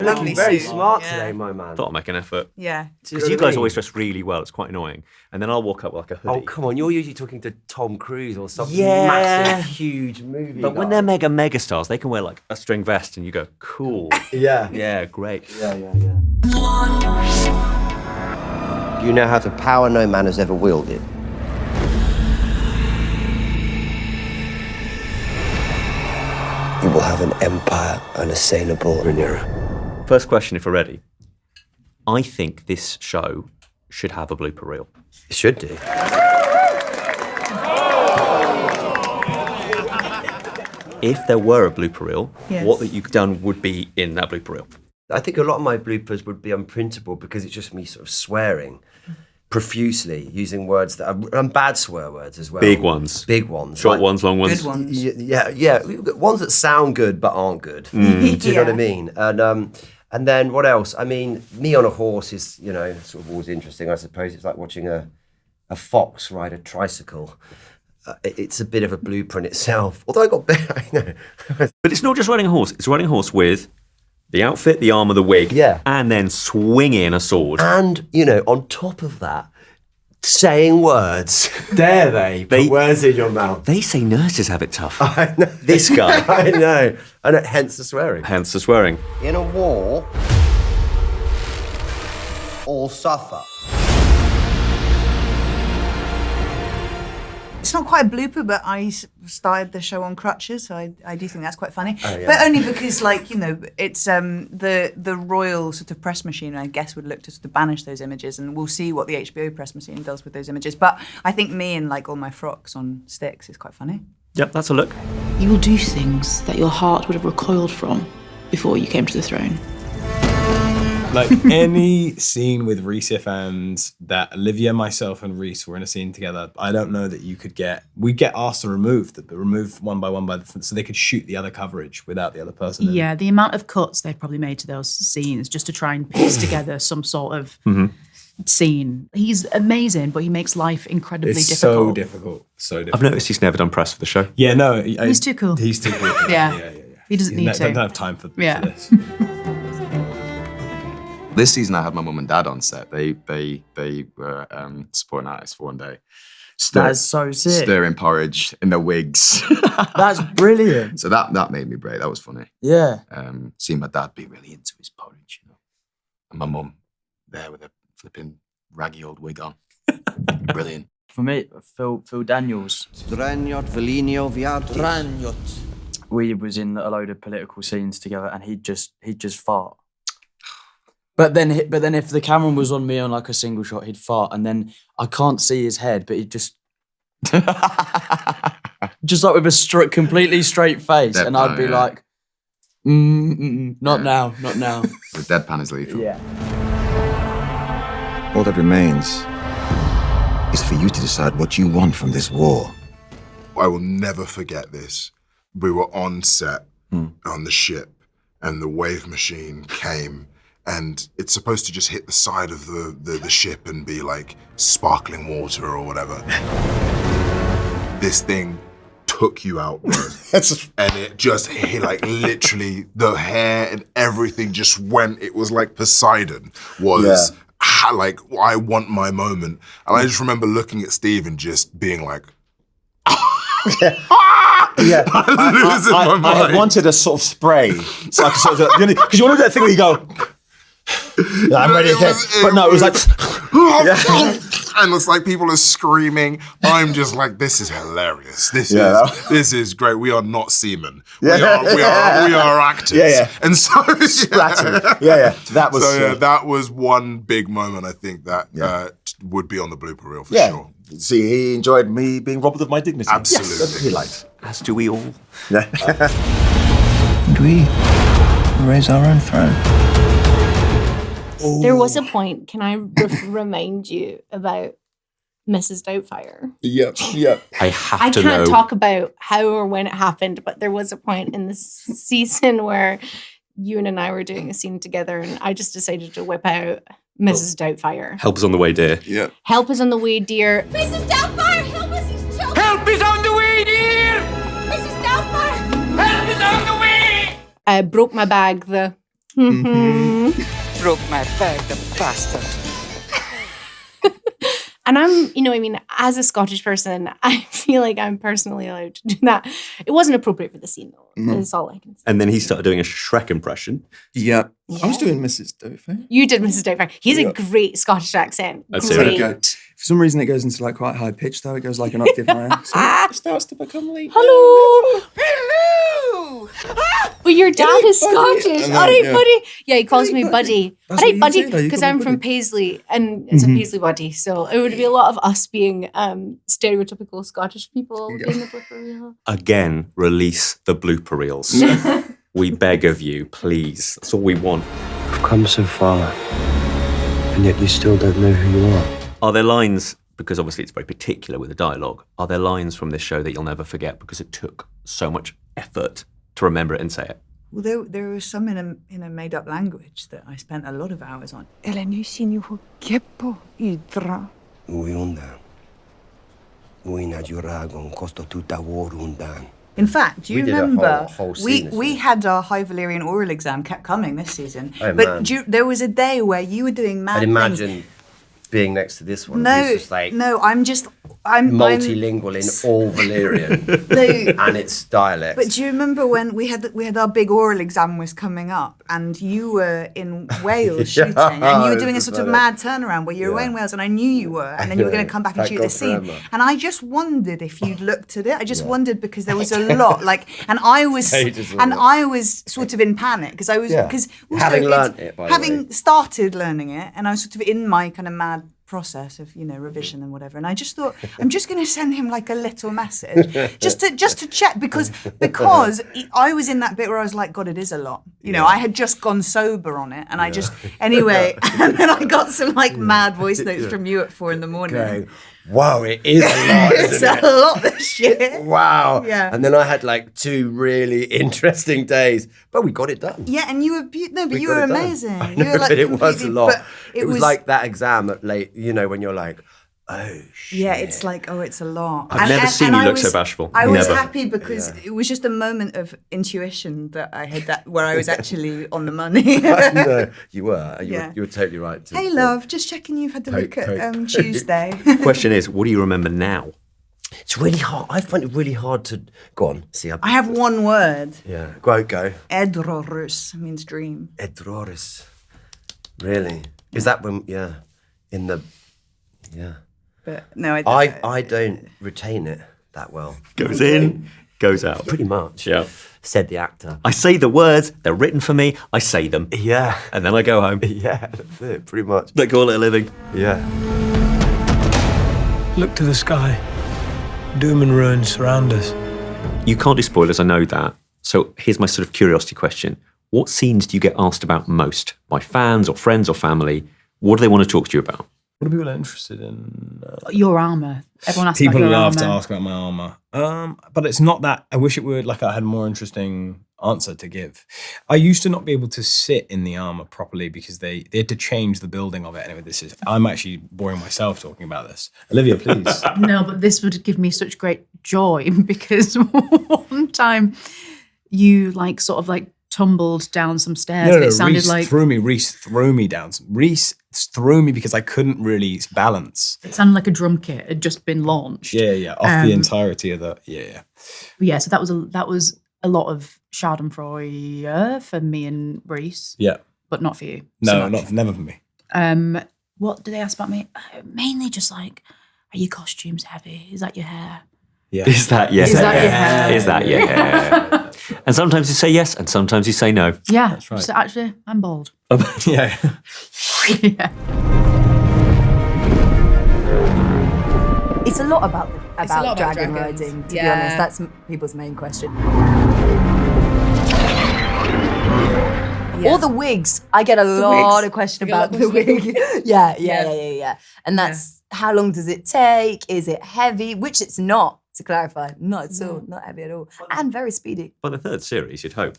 Lovely very suit. smart today, my man. Thought I'd make an effort. Yeah. Because you guys always dress really well. It's quite annoying. And then I'll walk up with like a hoodie. Oh, come on. You're usually talking to Tom Cruise or some Yeah. massive, huge movie But when they're mega stars, they can wear like a string vest and you go, cool. Yeah. Yeah, great. Yeah. You now have the power no man has ever wielded. You will have an empire unassailable, Rhaenyra. First question, if we're ready. I think this show should have a blooper reel. It should do. If there were a blooper reel, Yes. what that you've done would be in that blooper reel. I think a lot of my bloopers would be unprintable because it's just me sort of swearing profusely, using words that are and bad swear words as well. Big ones. Big ones. Short like- ones, long ones. Good ones. Yeah. Ones that sound good but aren't good. Do you know what I mean? And then what else? I mean, me on a horse is, sort of always interesting. I suppose it's like watching a fox ride a tricycle. It's a bit of a blooper in itself. Although I know. But it's not just riding a horse. It's riding a horse with the outfit, the armour, the wig, Yeah. and then swinging a sword. And, on top of that, saying words. Dare they? Put words in your mouth. They say nurses have it tough. I know. This guy. I know. Hence the swearing. Hence the swearing. In a war, all suffer. It's not quite a blooper, but I started the show on crutches, so I do think that's quite funny. Oh, yeah. But only because, it's the royal sort of press machine, I guess, would look to sort of banish those images, and we'll see what the HBO press machine does with those images. But I think me and all my frocks on sticks is quite funny. Yep, that's a look. You will do things that your heart would have recoiled from before you came to the throne. Like any scene with Reese Ifans that Olivia, myself, and Reese were in a scene together, I don't know that you could we'd get asked to remove one by one so they could shoot the other coverage without the other person in. Yeah, the amount of cuts they've probably made to those scenes just to try and piece together some sort of scene. He's amazing, but he makes life incredibly It's difficult. so difficult. I've noticed he's never done press for the show. Yeah, no. He's too cool. He's too cool. Yeah. He doesn't need to. Don't have time for this. This season, I had my mum and dad on set. They were supporting artists for one day. That's so sick. Stirring porridge in their wigs. That's brilliant. So that made me break. That was funny. Yeah. Seeing my dad be really into his porridge, and my mum there with a flipping raggy old wig on. Brilliant. For me, Phil Daniels. We was in a load of political scenes together, and he'd just fart. But then if the camera was on me on a single shot, he'd fart, and then I can't see his head, but he'd just with a completely straight face, and I'd be like, not now. The deadpan is lethal. Yeah. All that remains is for you to decide what you want from this war. I will never forget this. We were on set on the ship, and the wave machine came. And it's supposed to just hit the side of the ship and be like sparkling water or whatever. This thing took you out, bro. And it just hit, literally, the hair and everything just went. It was like Poseidon was, I want my moment. And I just remember looking at Steve and just being like, Yeah, I had wanted a sort of spray. So I could because you want to do that thing where you go, I'm ready again. But no, it was like, and it's like people are screaming. I'm just like, this is hilarious. This is great. We are not seamen. We are actors. Yeah. And so splattered. Yeah. That was that was one big moment. I think that would be on the blooper reel for sure. See, he enjoyed me being robbed of my dignity. Absolutely. Yes, that's what he liked. As do we all. Do we raise our own throne? There was a point, can I remind you about Mrs. Doubtfire? Yep. I can't talk about how or when it happened, but there was a point in this season where Ewan and I were doing a scene together, and I just decided to whip out Mrs. Doubtfire. Help is on the way, dear. Yeah. Help is on the way, dear. Mrs. Doubtfire, help us, these children. Help is on the way, dear. Mrs. Doubtfire. Help is on the way. I broke my bag, the Broke my back, the bastard. And as a Scottish person, I feel like I'm personally allowed to do that. It wasn't appropriate for the scene, though. That's all I can say. And then he started doing a Shrek impression. Yeah. I was doing Mrs. Doubtfire. You did Mrs. Doubtfire. He has a great Scottish accent. That's great. it. For some reason, it goes into like quite high pitch, though. It goes like an octave higher. So it starts to become like, Hello. Hello! But your dad is Scottish. I know, All right, yeah. buddy. Yeah, he calls me buddy. All That's right, what you buddy. say, though. You Because call me I'm from buddy. Paisley, and it's a Paisley buddy. So it would be a lot of us being stereotypical Scottish people in the blooper reel. Again, release the blooper reels. We beg of you, please. That's all we want. We've come so far, and yet you still don't know who you are. Are there lines, because obviously it's very particular with the dialogue, are there lines from this show that you'll never forget because it took so much effort to remember it and say it? Well, there was some in a made-up language that I spent a lot of hours on. In fact, do you We did a remember whole scene, we had our High Valyrian oral exam kept coming this season, Oh, but man. there was a day where you were doing mad I'd things. imagine being next to this one. No, It's just like I'm multilingual in all Valyrian No. and its dialect. But do you remember when we had our big oral exam was coming up, and you were in Wales Yeah, shooting, and you were it doing a was sort of funny. mad turnaround where you were away Yeah. in Wales, and I knew you were, and then you were going to come back and Thank shoot the God for scene, Emma. and I just wondered if you'd looked at it. I just wondered because there was a lot, and I was Pages of and it. I was sort of in panic because I was Yeah. because Having learnt it, by the having way. started learning it, and I was sort of in my kind of mad process of revision and whatever, and I just thought I'm just going to send him like a little message just to check because I was in that bit where I was like, God, it is a lot, I had just gone sober on it, and I just anyway and then I got some like mad voice notes from you at 4 a.m. Going, wow, it is a lot, It's isn't a it? lot this year. Wow. Yeah. And then I had like 2 really interesting days, but we got it done. Yeah, and you were but We you got were it done. amazing. I You know, were, like, but it was a completely- lot. but It was like that exam at late, when you're like, oh shit. Yeah, it's like, it's a lot. I've never seen you look so bashful. I was Never. happy because it was just a moment of intuition that I had where I was actually on the money. No, you were. Yeah. You were totally right. Hey, love, just checking you've had a look at Poke. Tuesday. Question is, what do you remember now? It's really hard. I find it really hard to go on. See, I have one word. Yeah, go. Edrorus means dream. Edroris. Really? Is that when? Yeah, in the. Yeah. But no, I don't retain it that well. Goes in, goes out. Pretty much. Yeah. Said the actor. I say the words, they're written for me, I say them. Yeah. And then I go home. Yeah, that's it. Pretty much. They call it a living. Yeah. Look to the sky. Doom and ruin surround us. You can't do spoilers, I know that. So here's my sort of curiosity question. What scenes do you get asked about most? By fans or friends or family? What do they want to talk to you about? What are people interested in? Your armour. Everyone asks People about your love to armour. ask about my armour. But it's not that. I wish it would, like I had a more interesting answer to give. I used to not be able to sit in the armour properly because they had to change the building of it. Anyway, I'm actually boring myself talking about this. Olivia, please. No, but this would give me such great joy because one time you tumbled down some stairs and it sounded Reese like Reese threw me down. Reese threw me because I couldn't really balance. it sounded like a drum kit had just been launched. Yeah. Off the entirety of the Yeah, so that was a lot of Schadenfreude for me and Reese. Yeah. But not for you. No, never for me. What do they ask about me? Mainly just like, are your costumes heavy? Is that your hair? Yeah. Is that your Is that your hair? Is that your hair? And sometimes you say yes, and sometimes you say no. Yeah, That's right. So actually, I'm bald. Yeah. Yeah. It's a lot about a lot about dragon dragons. riding, to be Yeah. honest. That's people's main question. Or the wigs. I get a lot wigs. of question You get a about lot the of question wig. about Yeah. And that's how long does it take? Is it heavy? Which it's not, to clarify. Not at all. Not heavy at all. And very speedy. By the third series, you'd hope.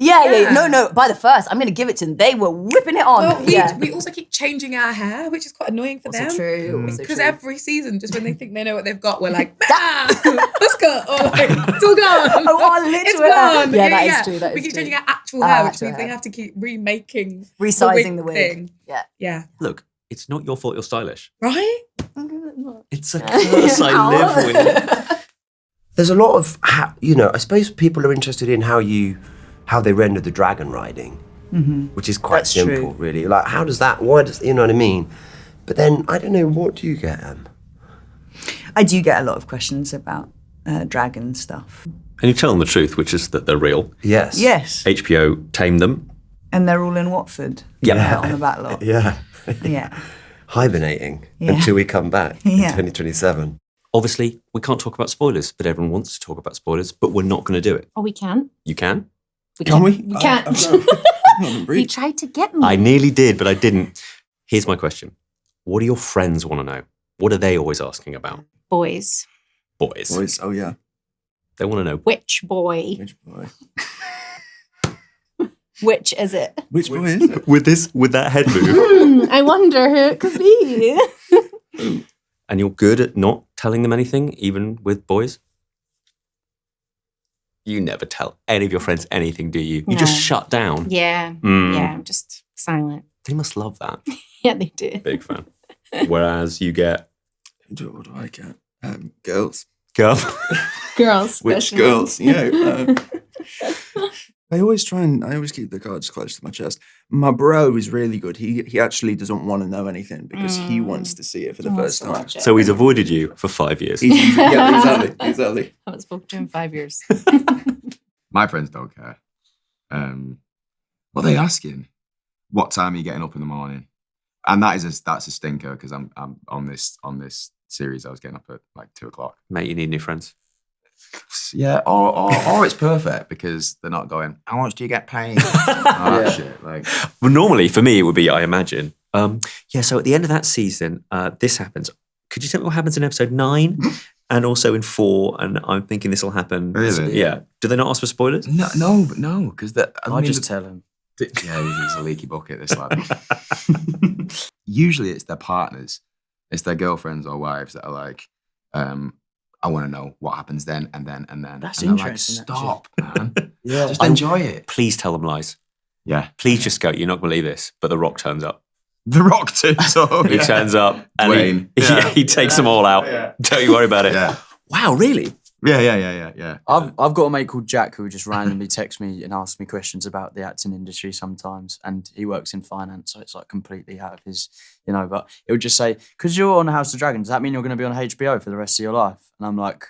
Yeah. No. By the first, I'm going to give it to them. They were whipping it on. Well, we also keep changing our hair, which is quite annoying for them. True. Because every season, just when they think they know what they've got, we're like, let's go. Or like, it's all gone. It's gone. Yeah, that is true. We keep changing our actual hair, which means they have to keep resizing the wig thing. Yeah. Look, it's not your fault you're stylish. Right? It's a curse I live with. There's a lot of, I suppose people are interested in how they render the dragon riding, which is quite simple, really. Like, how does that, you know what I mean? But then, I don't know, what do you get, Em? I do get a lot of questions about dragon stuff. And you tell them the truth, which is that they're real. Yes. HBO tamed them. And they're all in Watford. Yeah. On the back lot. Yeah. Yeah. Hibernating until we come back in 2027. Obviously, we can't talk about spoilers, but everyone wants to talk about spoilers, but we're not going to do it. Oh, we can. You can? Can we? We can't. You tried to get me. I nearly did, but I didn't. Here's my question. What do your friends want to know? What are they always asking about? Boys. Boys. Oh, yeah. They want to know. Which boy? Which boy? Which is it? Which boy is it? With that head move. I wonder who it could be. And you're good at not telling them anything, even with boys? You never tell any of your friends anything, do you? You just shut down. Yeah. Yeah, I'm just silent. They must love that. Yeah, they do. Big fan. Whereas you get... What do I get? Girls. Girls. Which girls? Yeah. I always keep the cards close to my chest. My bro is really good. He actually doesn't want to know anything because he wants to see it for the first time. So he's avoided you for 5 years. Yeah, exactly. I haven't spoken to him in 5 years. My friends don't care. What are they asking? What time are you getting up in the morning? And that's a stinker because I'm on this series. I was getting up at like 2:00. Mate, you need new friends. Yeah, or it's perfect because they're not going, how much do you get paid? Shit. Like, well, normally for me it would be, I imagine, so at the end of that season, this happens. Could you tell me what happens in episode 9 and also in 4? And I'm thinking this will happen. Really? Yeah. Do they not ask for spoilers? No, because I just tell him. Yeah, he's a leaky bucket, this lad. Usually it's their partners, it's their girlfriends or wives that are like, I want to know what happens then and then and then. That's and interesting. Like, stop, man. Yeah. Just enjoy it. Please tell them lies. Yeah. Please just go, you're not going to believe this, but The Rock turns up. The Rock turns up. He turns up and Wayne. he takes them all out. Yeah. Don't you worry about it. Yeah. Wow, really? Yeah. I've got a mate called Jack who just randomly texts me and asks me questions about the acting industry sometimes, and he works in finance, so it's like completely out of his, but it would just say, because you're on House of Dragon, does that mean you're going to be on HBO for the rest of your life? And I'm like,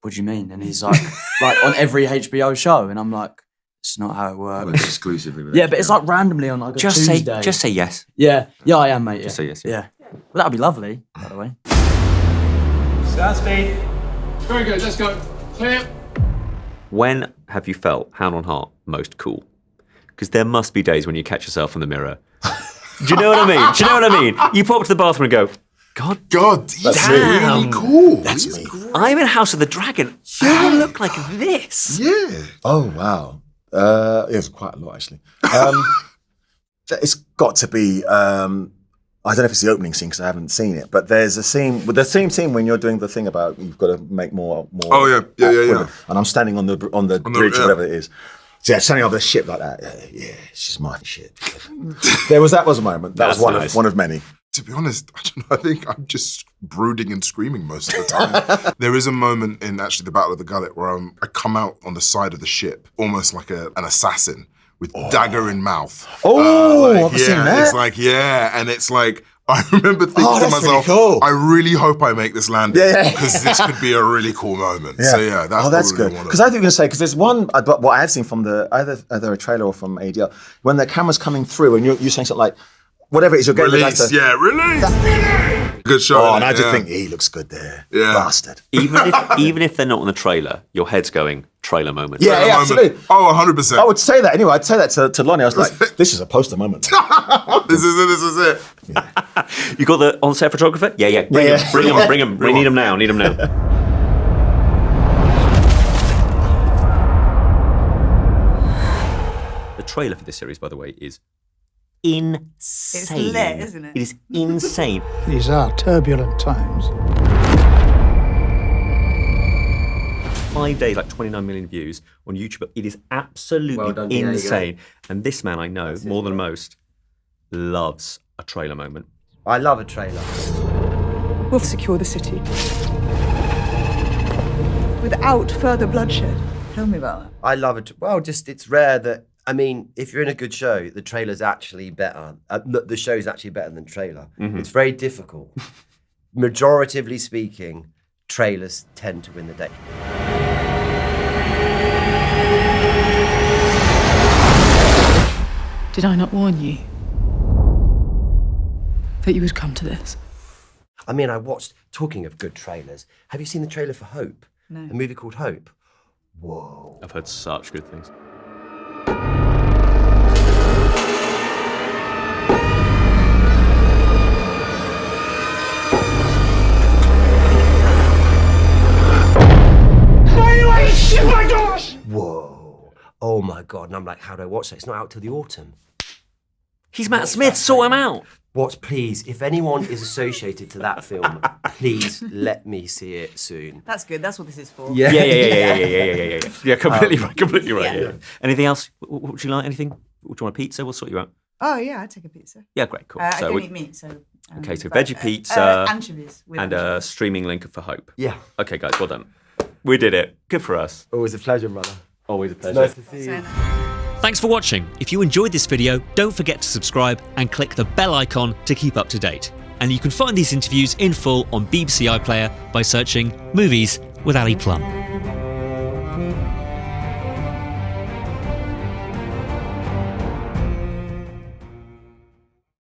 what do you mean? And he's like, on every HBO show, and I'm like, it's not how it works. Well, exclusively with Yeah, but it's like randomly on like a Tuesday. Just say yes. Yeah, I am, mate. Just say yes. Yeah. Well, that'd be lovely, by the way. Start speed. Very good, let's go. Clear. When have you felt, hand on heart, most cool? Because there must be days when you catch yourself in the mirror. Do you know what I mean? You pop to the bathroom and go, God, he's damn. really cool. That's He's me. great. I'm in House of the Dragon. I look like this. Yeah. Oh, wow. It's quite a lot, actually. It's got to be, I don't know if it's the opening scene because I haven't seen it, but there's a scene, with the same scene when you're doing the thing about you've got to make more. Oh, yeah. And I'm standing on the bridge, or whatever it is. So yeah, standing over the ship like that. Yeah, it's just my shit. That was a moment. That was one of many. To be honest, I don't know. I think I'm just brooding and screaming most of the time. There is a moment in actually the Battle of the Gullet where I come out on the side of the ship, almost like an assassin with dagger in mouth. I've seen that. It's like, and it's like, I remember thinking to that's myself, really cool. I really hope I make this landing Yeah. because this could be a really cool moment. Yeah. So that's good. Because I think you're going to say, because there's one, what I have seen from either a trailer or from ADL, when the camera's coming through and you're saying something like, whatever it is, you're getting release. Good shot. Oh, and I just think he looks good there. Yeah. Bastard. Even if they're not on the trailer, your head's going, trailer moment. Yeah, absolutely. Oh, 100%. I would say that anyway. I'd say that to Lonnie. I was like, this is a poster moment. This is it. Yeah. You got the on-set photographer? Yeah. Bring him. We need him now. trailer for this series, by the way, is insane. It's lit, isn't it? It is insane. These are turbulent times. 5 days, like 29 million views on YouTube. It is absolutely Well done, Diego. insane. And this man, I know, more than most, loves a trailer moment. I love a trailer. We'll secure the city without further bloodshed. Tell me about that. I love it. Well, just it's rare that, I mean, if you're in a good show, the trailer's actually better. The show's actually better than trailer. Mhm. It's very difficult. Majoritively speaking, trailers tend to win the day. Did I not warn you that you would come to this? I mean, talking of good trailers, have you seen the trailer for Hope? No. A movie called Hope? Whoa. I've heard such good things. Whoa. Oh my God. And I'm like, how do I watch that? It's not out till the autumn. He's Matt Smith, sort him out. Please, if anyone is associated to that film, please let me see it soon. That's good. That's what this is for. Yeah, completely right. Yeah. Anything else? What would you like? Anything? Would you want a pizza? We'll sort you out. Oh yeah, I'd take a pizza. Yeah, great, cool. I don't eat meat, so. Okay, so but, veggie pizza anchovies with and a streaming link for Hope. Yeah. Okay, guys, well done. We did it. Good for us. Always a pleasure, brother. Always a pleasure. Nice to see you. Thanks for watching. If you enjoyed this video, don't forget to subscribe and click the bell icon to keep up to date. And you can find these interviews in full on BBC iPlayer by searching Movies with Ali Plumb.